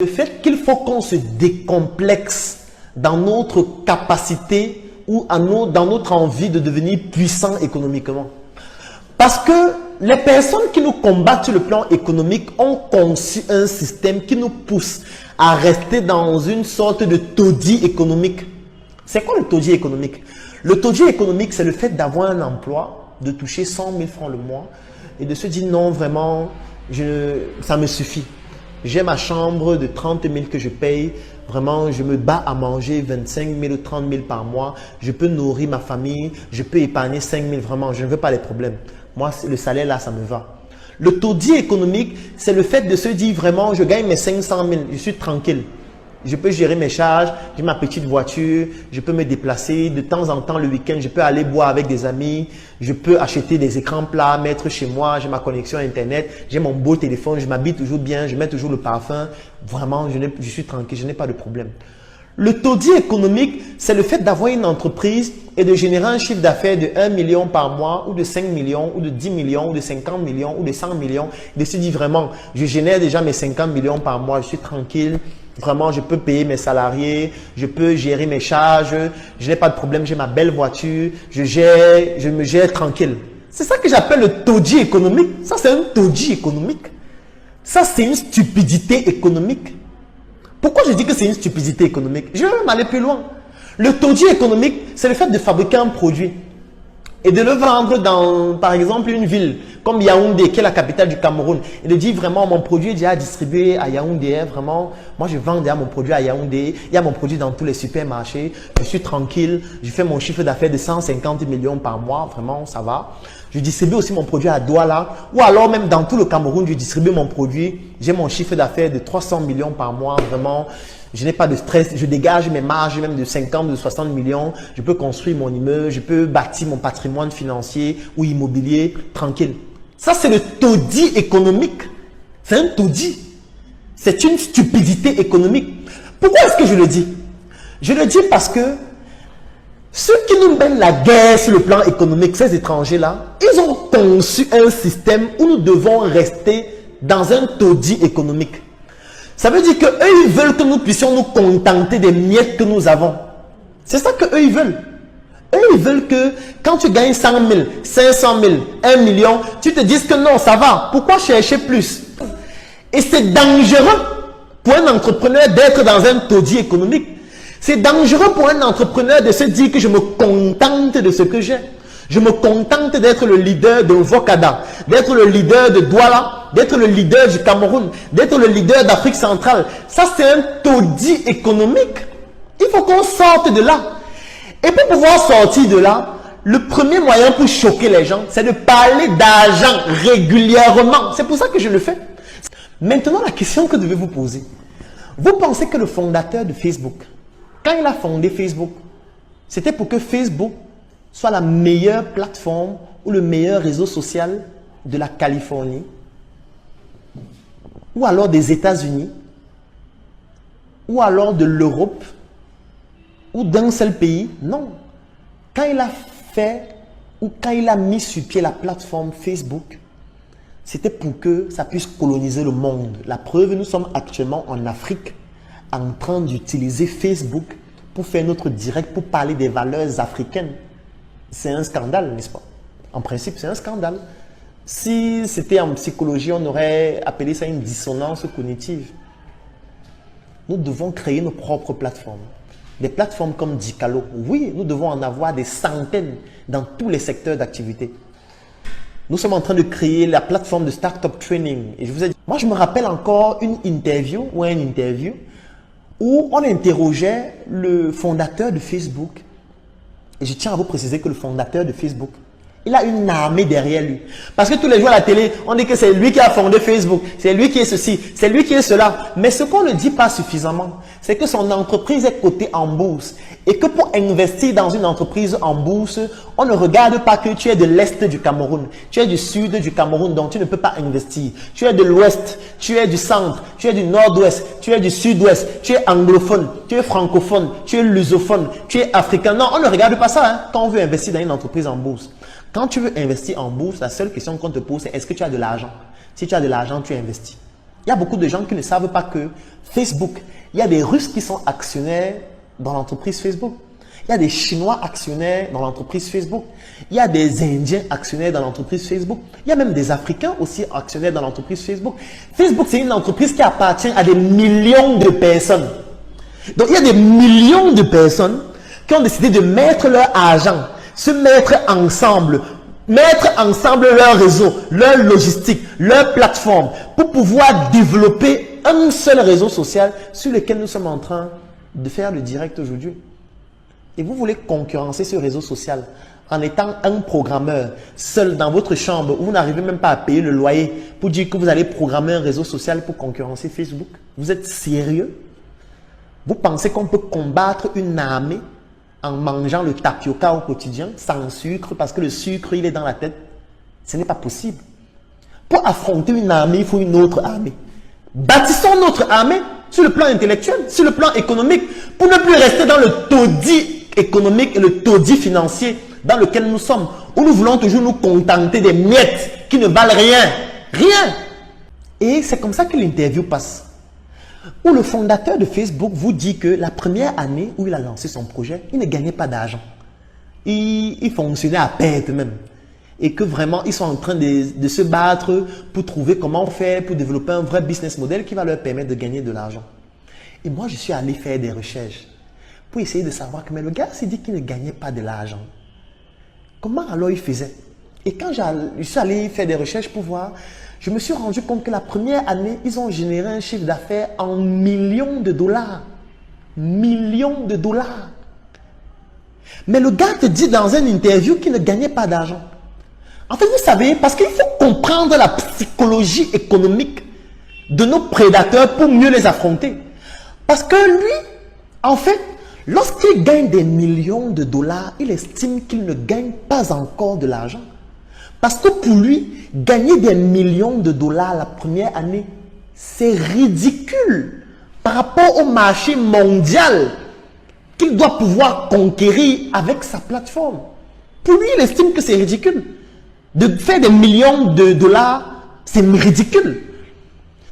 Le fait qu'il faut qu'on se décomplexe dans notre capacité ou dans notre envie de devenir puissant économiquement. Parce que les personnes qui nous combattent sur le plan économique ont conçu un système qui nous pousse à rester dans une sorte de taudis économique. C'est quoi le taudis économique? Le taudis économique, c'est le fait d'avoir un emploi, de toucher 100 000 francs le mois et de se dire non, vraiment, ça me suffit. J'ai ma chambre de 30 000 que je paye. Vraiment, je me bats à manger 25 000 ou 30 000 par mois. Je peux nourrir ma famille. Je peux épargner 5 000. Vraiment, je ne veux pas les problèmes. Moi, le salaire là, ça me va. Le taudis économique, c'est le fait de se dire vraiment, je gagne mes 500 000. Je suis tranquille. Je peux gérer mes charges, j'ai ma petite voiture, je peux me déplacer. De temps en temps, le week-end, je peux aller boire avec des amis. Je peux acheter des écrans plats, mettre chez moi. J'ai ma connexion Internet, j'ai mon beau téléphone, je m'habille toujours bien, je mets toujours le parfum. Vraiment, je suis tranquille, je n'ai pas de problème. Le taudis économique, c'est le fait d'avoir une entreprise et de générer un chiffre d'affaires de 1 million par mois ou de 5 millions ou de 10 millions ou de 50 millions ou de 100 millions. De se dire vraiment, je génère déjà mes 50 millions par mois, je suis tranquille. Vraiment, je peux payer mes salariés, je peux gérer mes charges, je n'ai pas de problème, j'ai ma belle voiture, je me gère tranquille. C'est ça que j'appelle le taudis économique. Ça, c'est un taudis économique. Ça, c'est une stupidité économique. Pourquoi je dis que c'est une stupidité économique? Je vais même aller plus loin. Le taudis économique, c'est le fait de fabriquer un produit et de le vendre dans, par exemple, une ville comme Yaoundé, qui est la capitale du Cameroun, et de dire vraiment, mon produit est déjà distribué à Yaoundé, vraiment, moi je vends déjà mon produit à Yaoundé, il y a mon produit dans tous les supermarchés, je suis tranquille, je fais mon chiffre d'affaires de 150 millions par mois, vraiment, ça va. Je distribue aussi mon produit à Douala, ou alors même dans tout le Cameroun, je distribue mon produit, j'ai mon chiffre d'affaires de 300 millions par mois, vraiment. Je n'ai pas de stress, je dégage mes marges même de 50, de 60 millions. Je peux construire mon immeuble, je peux bâtir mon patrimoine financier ou immobilier tranquille. Ça, c'est le taudis économique. C'est un taudis. C'est une stupidité économique. Pourquoi est-ce que je le dis? Je le dis parce que ceux qui nous mènent la guerre sur le plan économique, ces étrangers-là, ils ont conçu un système où nous devons rester dans un taudis économique. Ça veut dire qu'eux, ils veulent que nous puissions nous contenter des miettes que nous avons. C'est ça qu'eux, ils veulent. Eux, ils veulent que quand tu gagnes 100 000, 500 000, 1 million, tu te dises que non, ça va. Pourquoi chercher plus? Et c'est dangereux pour un entrepreneur d'être dans un taudis économique. C'est dangereux pour un entrepreneur de se dire que je me contente de ce que j'ai. Je me contente d'être le leader de Vocada, d'être le leader de Douala, d'être le leader du Cameroun, d'être le leader d'Afrique centrale. Ça, c'est un taudis économique. Il faut qu'on sorte de là. Et pour pouvoir sortir de là, le premier moyen pour choquer les gens, c'est de parler d'argent régulièrement. C'est pour ça que je le fais. Maintenant, la question que devez vous poser. Vous pensez que le fondateur de Facebook, quand il a fondé Facebook, c'était pour que Facebook soit la meilleure plateforme ou le meilleur réseau social de la Californie ou alors des États-Unis ou alors de l'Europe ou d'un seul pays? Non. Quand il a fait ou quand il a mis sur pied la plateforme Facebook, c'était pour que ça puisse coloniser le monde. La preuve, nous sommes actuellement en Afrique en train d'utiliser Facebook pour faire notre direct, pour parler des valeurs africaines. C'est un scandale, n'est-ce pas? En principe, c'est un scandale. Si c'était en psychologie, on aurait appelé ça une dissonance cognitive. Nous devons créer nos propres plateformes. Des plateformes comme Dicalo. Oui, nous devons en avoir des centaines dans tous les secteurs d'activité. Nous sommes en train de créer la plateforme de Startup Training. Et je vous ai dit, moi je me rappelle encore une interview où on interrogeait le fondateur de Facebook. Et je tiens à vous préciser que le fondateur de Facebook, il a une armée derrière lui. Parce que tous les jours à la télé, on dit que c'est lui qui a fondé Facebook, c'est lui qui est ceci, c'est lui qui est cela. Mais ce qu'on ne dit pas suffisamment, c'est que son entreprise est cotée en bourse. Et que pour investir dans une entreprise en bourse, on ne regarde pas que tu es de l'Est du Cameroun, tu es du Sud du Cameroun, donc tu ne peux pas investir. Tu es de l'Ouest, tu es du Centre, tu es du Nord-Ouest, tu es du Sud-Ouest, tu es anglophone, tu es francophone, tu es lusophone, tu es africain. Non, on ne regarde pas ça quand on veut investir dans une entreprise en bourse. Quand tu veux investir en bourse, la seule question qu'on te pose, c'est est-ce que tu as de l'argent? Si tu as de l'argent, tu investis. Il y a beaucoup de gens qui ne savent pas que Facebook, il y a des Russes qui sont actionnaires dans l'entreprise Facebook. Il y a des Chinois actionnaires dans l'entreprise Facebook. Il y a des Indiens actionnaires dans l'entreprise Facebook. Il y a même des Africains aussi actionnaires dans l'entreprise Facebook. Facebook, c'est une entreprise qui appartient à des millions de personnes. Donc, il y a des millions de personnes qui ont décidé de mettre leur argent, se mettre ensemble leur réseau, leur logistique, leur plateforme pour pouvoir développer un seul réseau social sur lequel nous sommes en train de faire le direct aujourd'hui. Et vous voulez concurrencer ce réseau social en étant un programmeur seul dans votre chambre où vous n'arrivez même pas à payer le loyer pour dire que vous allez programmer un réseau social pour concurrencer Facebook? Vous êtes sérieux? Vous pensez qu'on peut combattre une armée en mangeant le tapioca au quotidien sans sucre parce que le sucre il est dans la tête? Ce n'est pas possible. Pour affronter une armée, il faut une autre armée. Bâtissons notre armée sur le plan intellectuel, sur le plan économique, pour ne plus rester dans le taudis économique et le taudis financier dans lequel nous sommes, où nous voulons toujours nous contenter des miettes qui ne valent rien. Rien. Et c'est comme ça que l'interview passe. Où le fondateur de Facebook vous dit que la première année où il a lancé son projet, il ne gagnait pas d'argent. Il fonctionnait à perte même. Et que vraiment, ils sont en train de se battre pour trouver comment faire pour développer un vrai business model qui va leur permettre de gagner de l'argent. Et moi, je suis allé faire des recherches pour essayer de savoir que mais le gars s'est dit qu'il ne gagnait pas de l'argent. Comment alors il faisait? Et quand je suis allé faire des recherches pour voir, je me suis rendu compte que la première année, ils ont généré un chiffre d'affaires en millions de dollars. Millions de dollars. Mais le gars te dit dans une interview qu'il ne gagnait pas d'argent. En fait, vous savez, parce qu'il faut comprendre la psychologie économique de nos prédateurs pour mieux les affronter. Parce que lui, en fait, lorsqu'il gagne des millions de dollars, il estime qu'il ne gagne pas encore de l'argent. Parce que pour lui, gagner des millions de dollars la première année, c'est ridicule par rapport au marché mondial qu'il doit pouvoir conquérir avec sa plateforme. Pour lui, il estime que c'est ridicule. De faire des millions de dollars, c'est ridicule.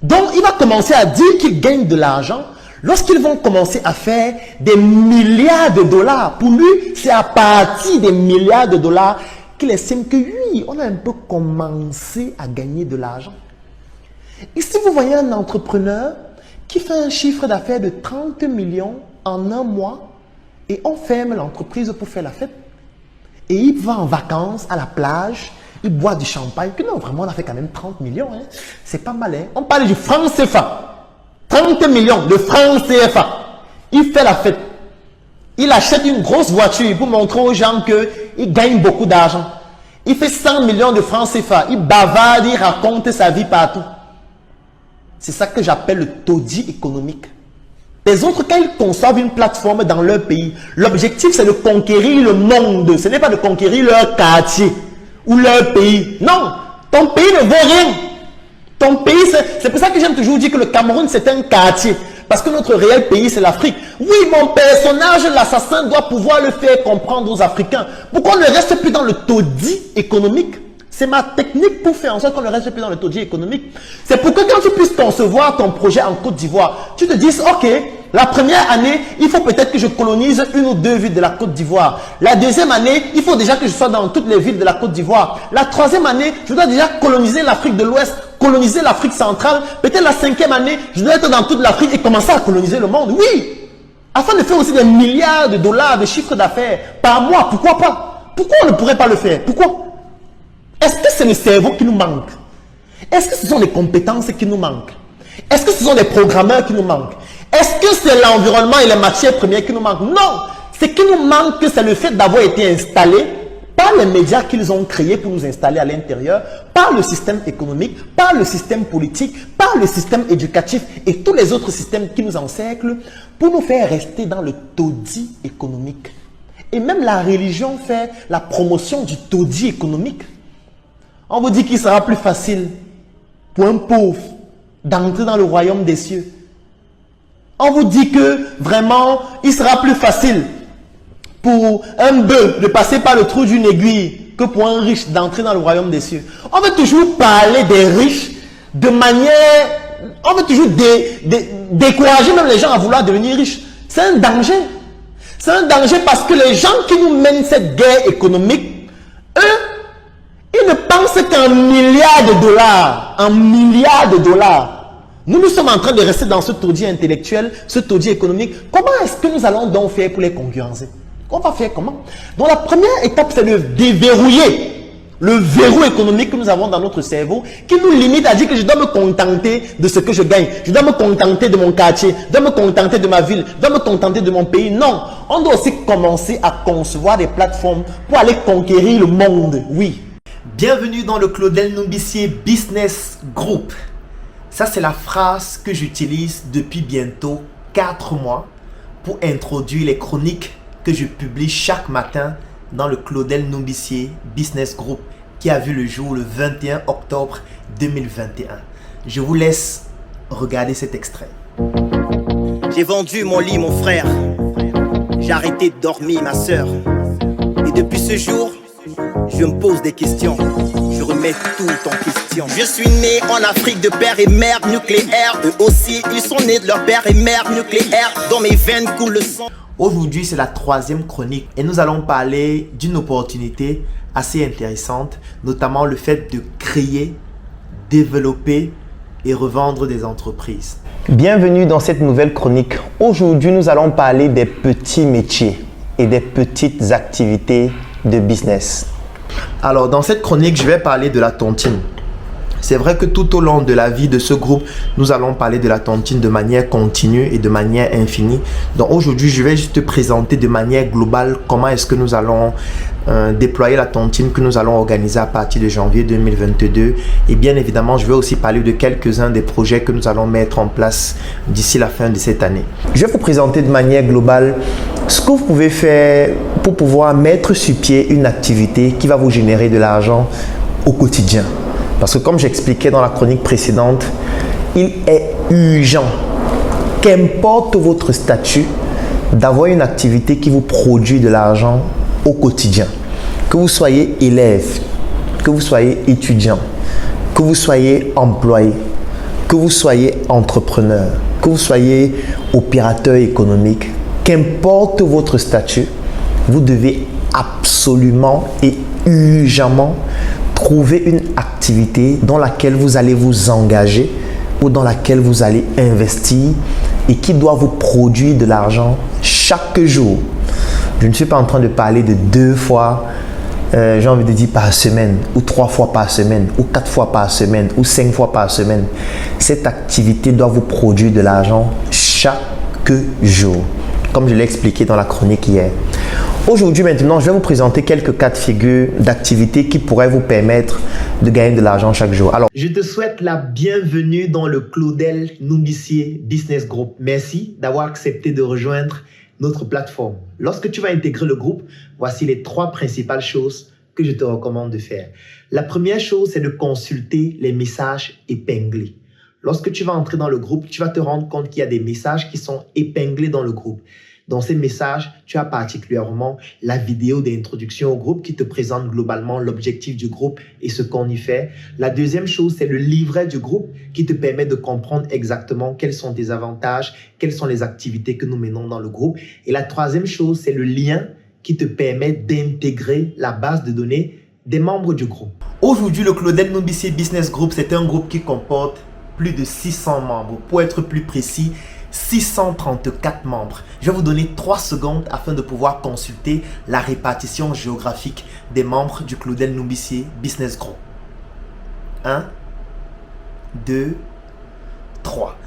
Donc, il va commencer à dire qu'il gagne de l'argent lorsqu'ils vont commencer à faire des milliards de dollars. Pour lui, c'est à partir des milliards de dollars qu'il estime que oui, on a un peu commencé à gagner de l'argent. Ici, vous voyez un entrepreneur qui fait un chiffre d'affaires de 30 millions en un mois et on ferme l'entreprise pour faire la fête. Et il va en vacances à la plage, il boit du champagne. Que non, vraiment, on a fait quand même 30 millions. Hein. C'est pas mal. Hein. On parle du franc CFA. 30 millions de francs CFA. Il fait la fête. Il achète une grosse voiture pour montrer aux gens qu'il gagne beaucoup d'argent. Il fait 100 millions de francs CFA. Il bavarde, il raconte sa vie partout. C'est ça que j'appelle le taudis économique. Les autres, quand ils conçoivent une plateforme dans leur pays, l'objectif c'est de conquérir le monde. Ce n'est pas de conquérir leur quartier ou leur pays. Non, ton pays ne vaut rien. Ton pays, c'est pour ça que j'aime toujours dire que le Cameroun c'est un quartier. Parce que notre réel pays, c'est l'Afrique. Oui, mon personnage, l'assassin, doit pouvoir le faire comprendre aux Africains. Pourquoi on ne reste plus dans le taudis économique? C'est ma technique pour faire en sorte qu'on ne reste plus dans le taudis économique. C'est pour que quand tu puisses concevoir ton projet en Côte d'Ivoire, tu te dises, ok, la première année, il faut peut-être que je colonise une ou deux villes de la Côte d'Ivoire. La deuxième année, il faut déjà que je sois dans toutes les villes de la Côte d'Ivoire. La troisième année, je dois déjà coloniser l'Afrique de l'Ouest, coloniser l'Afrique centrale. Peut-être la cinquième année, je dois être dans toute l'Afrique et commencer à coloniser le monde. Oui, afin de faire aussi des milliards de dollars de chiffre d'affaires par mois. Pourquoi pas? Pourquoi on ne pourrait pas le faire? Pourquoi? Est-ce que c'est le cerveau qui nous manque? Est-ce que ce sont les compétences qui nous manquent? Est-ce que ce sont les programmeurs qui nous manquent? Est-ce que c'est l'environnement et les matières premières qui nous manquent? Non! Ce qui nous manque, c'est le fait d'avoir été installés par les médias qu'ils ont créés pour nous installer à l'intérieur, par le système économique, par le système politique, par le système éducatif et tous les autres systèmes qui nous encerclent pour nous faire rester dans le taudis économique. Et même la religion fait la promotion du taudis économique. On vous dit qu'il sera plus facile pour un pauvre d'entrer dans le royaume des cieux. On vous dit que vraiment, il sera plus facile pour un bœuf de passer par le trou d'une aiguille que pour un riche d'entrer dans le royaume des cieux. On veut toujours parler des riches de manière on veut toujours décourager même les gens à vouloir devenir riches. C'est un danger. C'est un danger parce que les gens qui nous mènent cette guerre économique, eux, ils ne pensent qu'en milliards de dollars. En milliards de dollars. Nous sommes en train de rester dans ce taudis intellectuel, ce taudis économique. Comment est-ce que nous allons donc faire pour les concurrencer? On va faire comment? Donc la première étape, c'est de déverrouiller le verrou économique que nous avons dans notre cerveau qui nous limite à dire que je dois me contenter de ce que je gagne. Je dois me contenter de mon quartier, je dois me contenter de ma ville, je dois me contenter de mon pays. Non, on doit aussi commencer à concevoir des plateformes pour aller conquérir le monde. Oui. Bienvenue dans le Claudel Numbissier Business Group. Ça, c'est la phrase que j'utilise depuis bientôt 4 mois pour introduire les chroniques que je publie chaque matin dans le Claudel Numbissier Business Group qui a vu le jour le 21 octobre 2021. Je vous laisse regarder cet extrait. J'ai vendu mon lit, mon frère. J'ai arrêté de dormir, ma soeur. Et depuis ce jour, je me pose des questions. Je remets tout en question. Je suis né en Afrique de père et mère nucléaire. Eux aussi, ils sont nés de leur père et mère nucléaire. Dans mes veines coule le sang. Aujourd'hui, c'est la 3e chronique et nous allons parler d'une opportunité assez intéressante, notamment le fait de créer, développer et revendre des entreprises. Bienvenue dans cette nouvelle chronique. Aujourd'hui, nous allons parler des petits métiers et des petites activités de business. Alors, dans cette chronique, je vais parler de la tontine. C'est vrai que tout au long de la vie de ce groupe, nous allons parler de la tontine de manière continue et de manière infinie. Donc aujourd'hui, je vais juste te présenter de manière globale comment est-ce que nous allons déployer la tontine que nous allons organiser à partir de janvier 2022. Et bien évidemment, je vais aussi parler de quelques-uns des projets que nous allons mettre en place d'ici la fin de cette année. Je vais vous présenter de manière globale ce que vous pouvez faire pour pouvoir mettre sur pied une activité qui va vous générer de l'argent au quotidien. Parce que comme j'expliquais dans la chronique précédente, il est urgent, qu'importe votre statut, d'avoir une activité qui vous produit de l'argent au quotidien. Que vous soyez élève, que vous soyez étudiant, que vous soyez employé, que vous soyez entrepreneur, que vous soyez opérateur économique, qu'importe votre statut, vous devez absolument et urgemment trouver une activité dans laquelle vous allez vous engager ou dans laquelle vous allez investir et qui doit vous produire de l'argent chaque jour. Je ne suis pas en train de parler de 2 fois, j'ai envie de dire par semaine, ou 3 fois par semaine, ou 4 fois par semaine, ou 5 fois par semaine. Cette activité doit vous produire de l'argent chaque jour, comme je l'ai expliqué dans la chronique hier. Aujourd'hui, maintenant, je vais vous présenter quelques cas de figure d'activités qui pourraient vous permettre de gagner de l'argent chaque jour. Alors, je te souhaite la bienvenue dans le Claudel Numbissier Business Group. Merci d'avoir accepté de rejoindre notre plateforme. Lorsque tu vas intégrer le groupe, voici les 3 principales choses que je te recommande de faire. La première chose, c'est de consulter les messages épinglés. Lorsque tu vas entrer dans le groupe, tu vas te rendre compte qu'il y a des messages qui sont épinglés dans le groupe. Dans ces messages, tu as particulièrement la vidéo d'introduction au groupe qui te présente globalement l'objectif du groupe et ce qu'on y fait. La deuxième chose, c'est le livret du groupe qui te permet de comprendre exactement quels sont tes avantages, quelles sont les activités que nous menons dans le groupe. Et la troisième chose, c'est le lien qui te permet d'intégrer la base de données des membres du groupe. Aujourd'hui, le Claudel Numbissier Business Group, c'est un groupe qui comporte plus de 600 membres. Pour être plus précis, 634 membres. Je vais vous donner 3 secondes afin de pouvoir consulter la répartition géographique des membres du Claudel Numbissier Business Group. 1, 2, 3.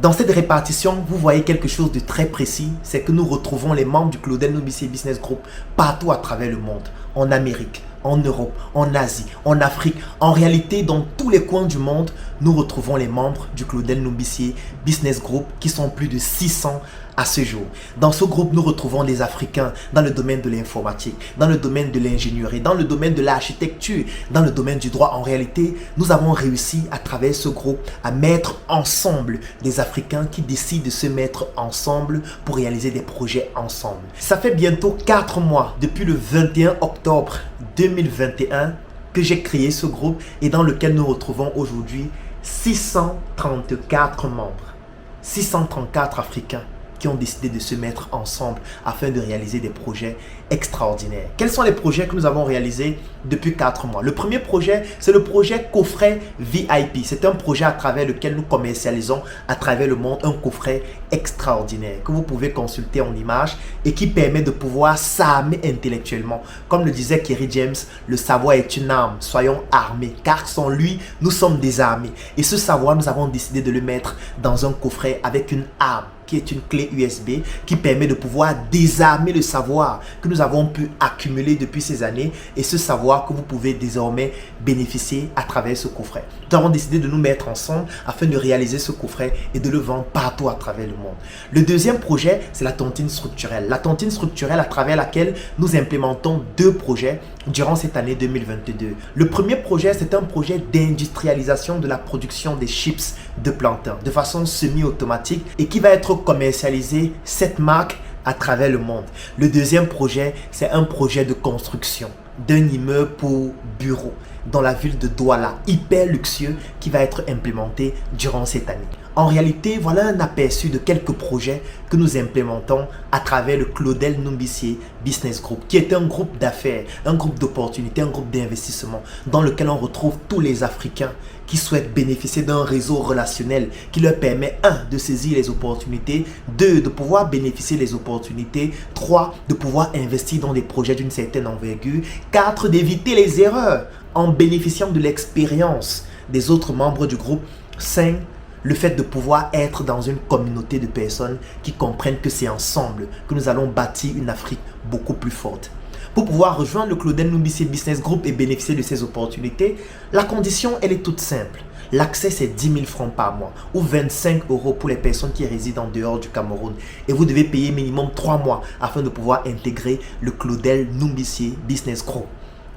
Dans cette répartition, vous voyez quelque chose de très précis, c'est que nous retrouvons les membres du Claudel Numbissier Business Group partout à travers le monde, en Amérique, en Europe, en Asie, en Afrique. En réalité, dans tous les coins du monde, nous retrouvons les membres du Claudel Numbissier Business Group qui sont plus de 600 à ce jour. Dans ce groupe, nous retrouvons des Africains dans le domaine de l'informatique, dans le domaine de l'ingénierie, dans le domaine de l'architecture, dans le domaine du droit. En réalité, nous avons réussi à travers ce groupe à mettre ensemble des Africains qui décident de se mettre ensemble pour réaliser des projets ensemble. Ça fait bientôt 4 mois depuis le 21 octobre 2021 que j'ai créé ce groupe et dans lequel nous retrouvons aujourd'hui 634 membres, 634 Africains qui ont décidé de se mettre ensemble afin de réaliser des projets extraordinaires. Quels sont les projets que nous avons réalisés depuis 4 mois? Le premier projet, c'est le projet coffret VIP. C'est un projet à travers lequel nous commercialisons à travers le monde un coffret extraordinaire que vous pouvez consulter en images et qui permet de pouvoir s'armer intellectuellement. Comme le disait Kerry James, le savoir est une arme, soyons armés, car sans lui, nous sommes désarmés. Et ce savoir, nous avons décidé de le mettre dans un coffret avec une arme qui est une clé USB qui permet de pouvoir désarmer le savoir que nous avons pu accumuler depuis ces années et ce savoir que vous pouvez désormais bénéficier à travers ce coffret. Nous avons décidé de nous mettre ensemble afin de réaliser ce coffret et de le vendre partout à travers le monde. Le deuxième projet, c'est la tontine structurelle. La tontine structurelle à travers laquelle nous implémentons 2 projets durant cette année 2022. Le premier projet, c'est un projet d'industrialisation de la production des chips de plantain de façon semi-automatique et qui va être commercialisé cette marque à travers le monde. Le deuxième projet, c'est un projet de construction d'un immeuble pour bureaux dans la ville de Douala, hyper luxueux, qui va être implémenté durant cette année. En réalité, voilà un aperçu de quelques projets que nous implémentons à travers le Claudel Numbissier Business Group, qui est un groupe d'affaires, un groupe d'opportunités, un groupe d'investissement dans lequel on retrouve tous les Africains qui souhaitent bénéficier d'un réseau relationnel qui leur permet 1. de saisir les opportunités, 2. de pouvoir bénéficier des opportunités, 3. de pouvoir investir dans des projets d'une certaine envergure, 4. d'éviter les erreurs en bénéficiant de l'expérience des autres membres du groupe, 5. le fait de pouvoir être dans une communauté de personnes qui comprennent que c'est ensemble que nous allons bâtir une Afrique beaucoup plus forte. Pour pouvoir rejoindre le Claudel Numbissier Business Group et bénéficier de ces opportunités, la condition, elle est toute simple. L'accès, c'est 10 000 francs par mois ou 25 € pour les personnes qui résident en dehors du Cameroun. Et vous devez payer minimum 3 mois afin de pouvoir intégrer le Claudel Numbissier Business Group.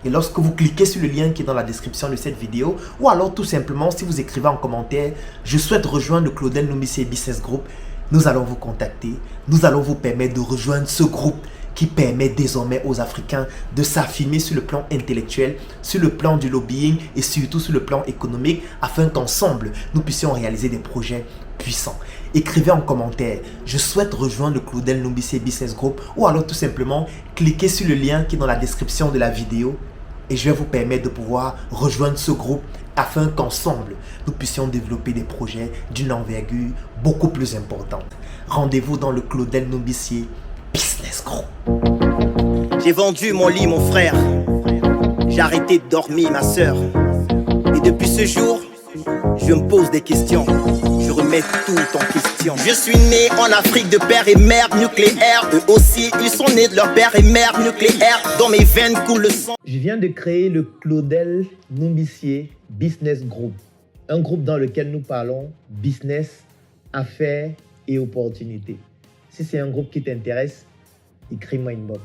Et lorsque vous cliquez sur le lien qui est dans la description de cette vidéo, ou alors tout simplement si vous écrivez en commentaire « Je souhaite rejoindre le Claudel Numbissier Business Group », nous allons vous contacter. Nous allons vous permettre de rejoindre ce groupe qui permet désormais aux Africains de s'affirmer sur le plan intellectuel, sur le plan du lobbying et surtout sur le plan économique afin qu'ensemble, nous puissions réaliser des projets puissants. Écrivez en commentaire « Je souhaite rejoindre le Claudel Numbissier Business Group » ou alors tout simplement cliquez sur le lien qui est dans la description de la vidéo et je vais vous permettre de pouvoir rejoindre ce groupe afin qu'ensemble, nous puissions développer des projets d'une envergure beaucoup plus importante. Rendez-vous dans le Claudel Numbissier Business Group. J'ai vendu mon lit, mon frère. J'ai arrêté de dormir, ma soeur. Et depuis ce jour, je me pose des questions. Je remets tout en question. Je suis né en Afrique de père et mère nucléaire. Eux aussi, ils sont nés de leur père et mère nucléaire. Dans mes veines coule le sang. Je viens de créer le Claudel Numbissier Business Group. Un groupe dans lequel nous parlons business, affaires et opportunités. Si c'est un groupe qui t'intéresse, écris-moi inbox.